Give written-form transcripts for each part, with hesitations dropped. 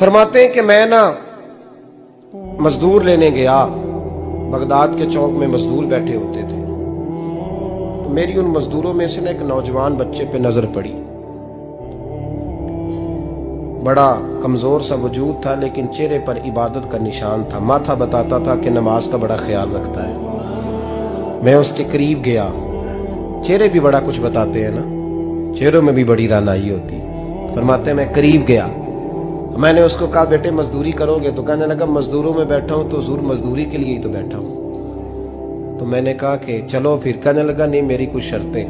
फरमाते हैं कि मैं ना मजदूर लेने गया, बगदाद के चौक में मजदूर बैठे होते थे। तो मेरी उन मजदूरों में से ना एक नौजवान बच्चे पे नजर पड़ी। बड़ा कमजोर सा वजूद था, लेकिन चेहरे पर इबादत का निशान था। माथा बताता था कि नमाज का बड़ा ख्याल रखता है। मैं उसके करीब गया। चेहरे भी बड़ा कुछ बताते हैं ना, चेहरों में भी बड़ी रानाई होती है। फरमाते हैं मैं करीब गया, मैंने उसको कहा बेटे मजदूरी करोगे? तो कहने लगा मजदूरों में बैठा हूं तो हुजूर मजदूरी के लिए ही तो बैठा हूं। तो मैंने कहा कि चलो फिर। कहने लगा नहीं, मेरी कुछ शर्तें।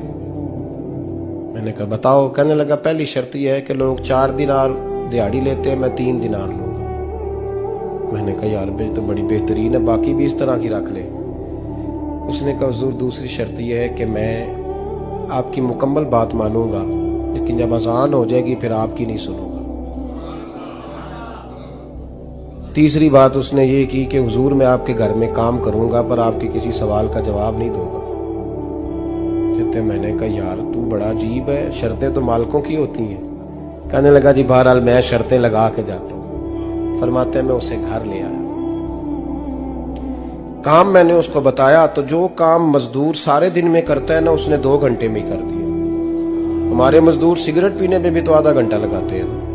मैंने कहा बताओ। कहने लगा पहली शर्त यह है कि लोग 4 दिनार दिहाड़ी लेते हैं, मैं 3 दिनार लूंगा। मैंने कहा यार भाई तो बड़ी बेहतरीन है, बाकी भी इस तरह की रख ले। उसने कहा हुजूर दूसरी शर्त यह है कि मैं आपकी मुकम्मल बात मानूंगा, लेकिन जब अजान हो जाएगी फिर आपकी नहीं सुनूंगा। तीसरी बात उसने ये की कि हुजूर मैं आपके घर में काम करूंगा पर आपके किसी सवाल का जवाब नहीं दूंगा। कहते मैंने कहा यार तू बड़ा अजीब है, शर्तें तो मालिकों की होती हैं। कहने लगा जी बहरहाल मैं शर्तें लगा के जाता हूँ। फरमाते मैं उसे घर ले आया। काम मैंने उसको बताया तो जो काम मजदूर सारे दिन में करता है ना, उसने 2 घंटे में ही कर दिया। हमारे मजदूर सिगरेट पीने में भी तो आधा घंटा लगाते हैं,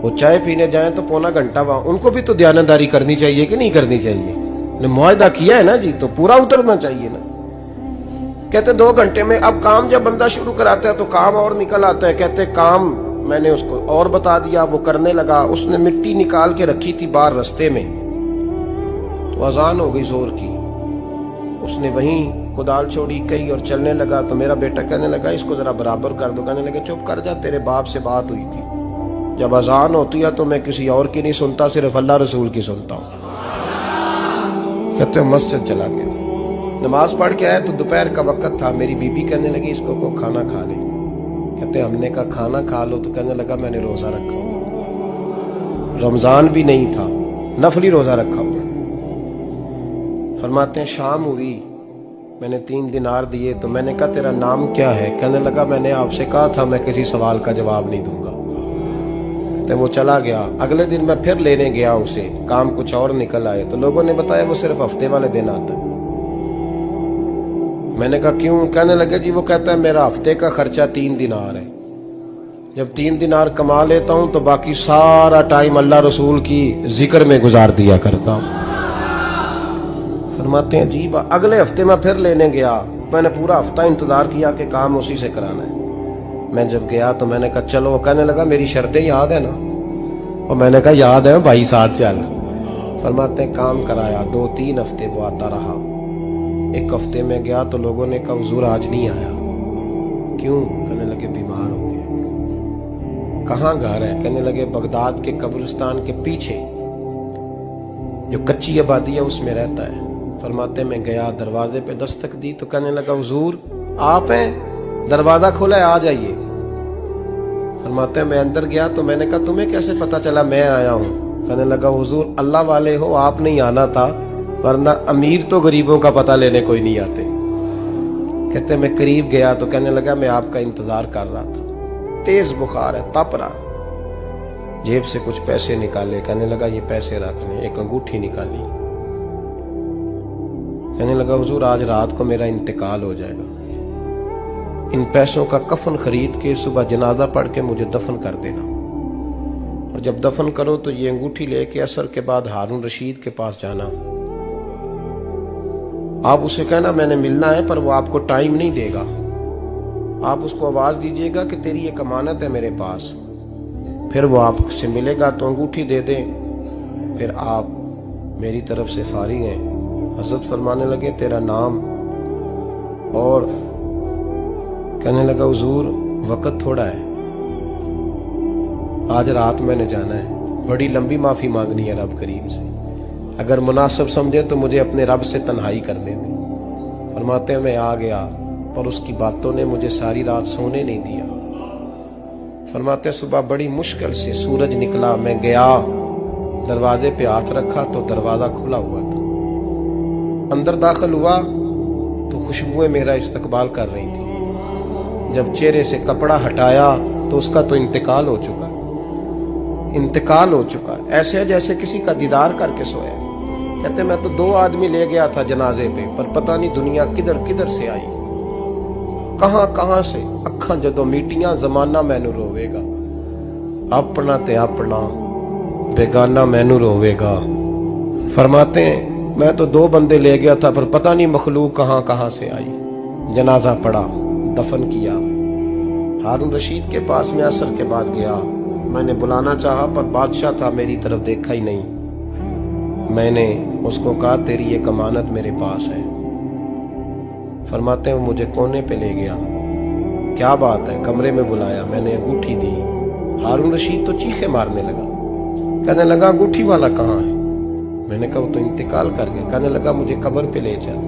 वो चाय पीने जाएं तो पौना घंटा। वहां उनको भी तो दयानतदारी करनी चाहिए कि नहीं करनी चाहिए? ने मुआहदा किया है ना जी, तो पूरा उतरना चाहिए ना। कहते 2 घंटे में। अब काम जब बंदा शुरू कराता है तो काम और निकल आता है। कहते काम मैंने उसको और बता दिया, वो करने लगा। उसने मिट्टी निकाल के रखी थी बाहर रास्ते में, तो अजान हो गई जोर की। उसने वहीं कुदाल छोड़ी कही और चलने लगा। तो मेरा बेटा कहने लगा इसको जरा बराबर कर दो। कहने लगे चुप कर जा, तेरे बाप से बात हुई थी, जब अजान होती है तो मैं किसी और की नहीं सुनता, सिर्फ अल्लाह रसूल की सुनता हूँ। कहते मस्जिद चला गया, नमाज पढ़ के आया तो दोपहर का वक्त था। मेरी बीबी कहने लगी इसको को खाना खा ले। कहते हमने कहा खाना खा लो। तो कहने लगा मैंने रोजा रखा हुआ, रमजान भी नहीं था, नफली रोजा रखा हुआ। फरमाते हैं शाम हुई, मैंने 3 दिनार दिए। तो मैंने कहा तेरा नाम क्या है? कहने लगा मैंने आपसे कहा था मैं किसी सवाल का जवाब नहीं दूंगा। वो चला गया। अगले दिन मैं फिर लेने गया उसे, काम कुछ और निकल आए। तो लोगों ने बताया वो सिर्फ हफ्ते वाले दिन आता है। मैंने कहा क्यों? कहने लगे जी वो कहता है मेरा हफ्ते का खर्चा 3 दिनार है, जब 3 दिनार कमा लेता हूं तो बाकी सारा टाइम अल्लाह रसूल की जिक्र में गुजार दिया करता हूं। फरमाते हैं अजीब। अगले हफ्ते मैं फिर लेने गया, मैंने पूरा हफ्ता इंतजार किया कि काम उसी से कराना है। मैं जब गया तो मैंने कहा चलो। कहने लगा मेरी शर्तें याद है ना? और मैंने कहा याद है भाई, साथ चल। फरमाते हैं काम कराया। 2-3 हफ्ते वो आता रहा। एक हफ्ते में गया तो लोगों ने कहा हुजूर आज नहीं आया। क्यों? कहने लगे बीमार हो गए। कहाँ घर है? कहने लगे बगदाद के कब्रिस्तान के पीछे जो कच्ची आबादी है उसमें रहता है। फरमाते मैं गया, दरवाजे पे दस्तक दी तो कहने लगा हुजूर आप हैं? दरवाजा खोला है, आ जाइए। फरमाते हैं मैं अंदर गया तो मैंने कहा तुम्हें कैसे पता चला मैं आया हूँ? कहने लगा हुजूर अल्लाह वाले हो, आप नहीं आना था, वरना अमीर तो गरीबों का पता लेने कोई नहीं आते। कहते मैं करीब गया तो कहने लगा मैं आपका इंतजार कर रहा था, तेज बुखार है, तप रहा। जेब से कुछ पैसे निकाले। कहने लगा ये पैसे रखने। एक अंगूठी निकाली। कहने लगा हुजूर आज रात को मेरा इंतकाल हो जाएगा, इन पैसों का कफन खरीद के सुबह जनाजा पढ़ के मुझे दफन कर देना, और जब दफन करो तो ये अंगूठी लेके असर के बाद हारून रशीद के पास जाना। आप उसे कहना मैंने मिलना है पर वो आपको टाइम नहीं देगा। आप उसको आवाज दीजिएगा कि तेरी एक अमानत है मेरे पास। फिर वो आपसे मिलेगा तो अंगूठी दे दे, फिर आप मेरी तरफ से फारिग हैं। हजरत फरमाने लगे तेरा नाम? और कहने लगा हुजूर वक्त थोड़ा है, आज रात मैंने जाना है, बड़ी लंबी माफी मांगनी है रब करीम से, अगर मुनासिब समझे तो मुझे अपने रब से तन्हाई कर देने। फरमाते हैं मैं आ गया पर उसकी बातों ने मुझे सारी रात सोने नहीं दिया। फरमाते हैं सुबह बड़ी मुश्किल से सूरज निकला, मैं गया दरवाजे पे हाथ रखा तो दरवाजा खुला हुआ था। अंदर दाखिल हुआ तो खुशबुएं मेरा इस्तकबाल कर रही थी। जब चेहरे से कपड़ा हटाया तो उसका तो इंतकाल हो चुका। इंतकाल हो चुका है, ऐसे जैसे किसी का दीदार करके सोया। कहते मैं तो 2 आदमी ले गया था जनाजे पे, पर पता नहीं दुनिया किधर किधर से आई, कहां कहां से। अखा जदों मीटियां जमाना मैनू रोवेगा, अपना ते अपना बेगाना मैनू रोवेगा। फरमाते हैं मैं तो 2 बंदे ले गया था, पर पता नहीं मखलूक कहां कहां से आई। जनाजा पड़ा, दफन किया। हारून रशीद के पास में असर के बाद गया। मैंने बुलाना चाहा पर बादशाह था, मेरी तरफ देखा ही नहीं। मैंने उसको कहा तेरी एक अमानत मेरे पास है। फरमाते हैं मुझे कोने पे ले गया। क्या बात है? कमरे में बुलाया, मैंने अंगूठी दी। हारून रशीद तो चीखे मारने लगा, कहने लगा अंगूठी वाला कहाँ है? मैंने कहा वो तो इंतकाल कर गया। कहने लगा मुझे कब्र पे ले चल।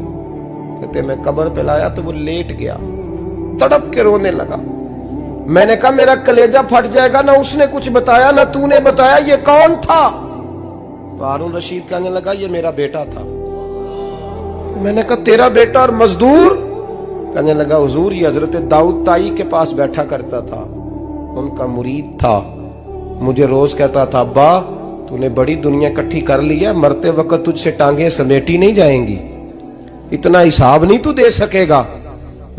कहते मैं कब्र पे लाया तो वो लेट गया, तड़प के रोने लगा। मैंने कहा मेरा कलेजा फट जाएगा, ना उसने कुछ बताया ना तूने बताया, ये कौन था? तो हारून रशीद कहने लगा ये मेरा बेटा था। मैंने कहा तेरा बेटा और मजदूर? कहने लगा हुजूर ये हजरत दाऊद ताई के पास बैठा करता था, उनका मुरीद था। मुझे रोज कहता था अब्बा तूने बड़ी दुनिया इकट्ठी कर ली है, मरते वक्त तुझसे टांगे समेटी नहीं जाएंगी, इतना हिसाब नहीं तू दे सकेगा।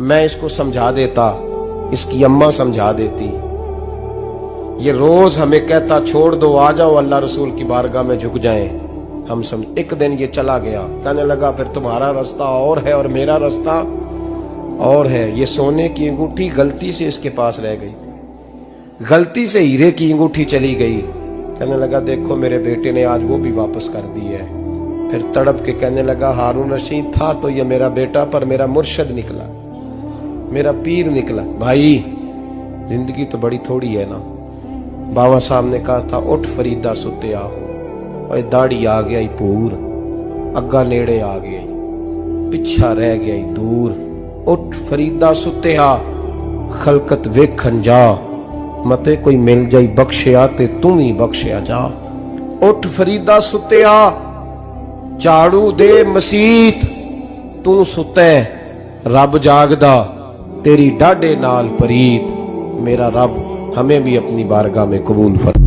मैं इसको समझा देता, इसकी अम्मा समझा देती। ये रोज हमें कहता छोड़ दो, आ जाओ अल्लाह रसूल की बारगाह में झुक जाएं। हम समझ। एक दिन ये चला गया, कहने लगा फिर तुम्हारा रास्ता और है और मेरा रास्ता और है। ये सोने की अंगूठी गलती से इसके पास रह गई, गलती से हीरे की अंगूठी चली गई। कहने लगा देखो मेरे बेटे ने आज वो भी वापस कर दी है। फिर तड़प के कहने लगा हारून रशीद था तो ये मेरा बेटा, पर मेरा मुर्शद निकला, मेरा पीर निकला। भाई जिंदगी तो बड़ी थोड़ी है ना। बाबा साहब ने कहा था उठ फरीदा सुते आओ, और दाढ़ी आ गया पूर, अग्गा नेड़े आ गया, पिछा रह गया दूर। उठ फरीदा सुते आ, खलकत वेखन जा, मते कोई मिल जाई बख्शिया ते तू ही बख्शिया जा। उठ फरीदा सुते आ, झाड़ू दे मसीत, तू सुते रब जागदा, तेरी डाडे नाल परीत। मेरा रब हमें भी अपनी बारगाह में कबूल फरमा।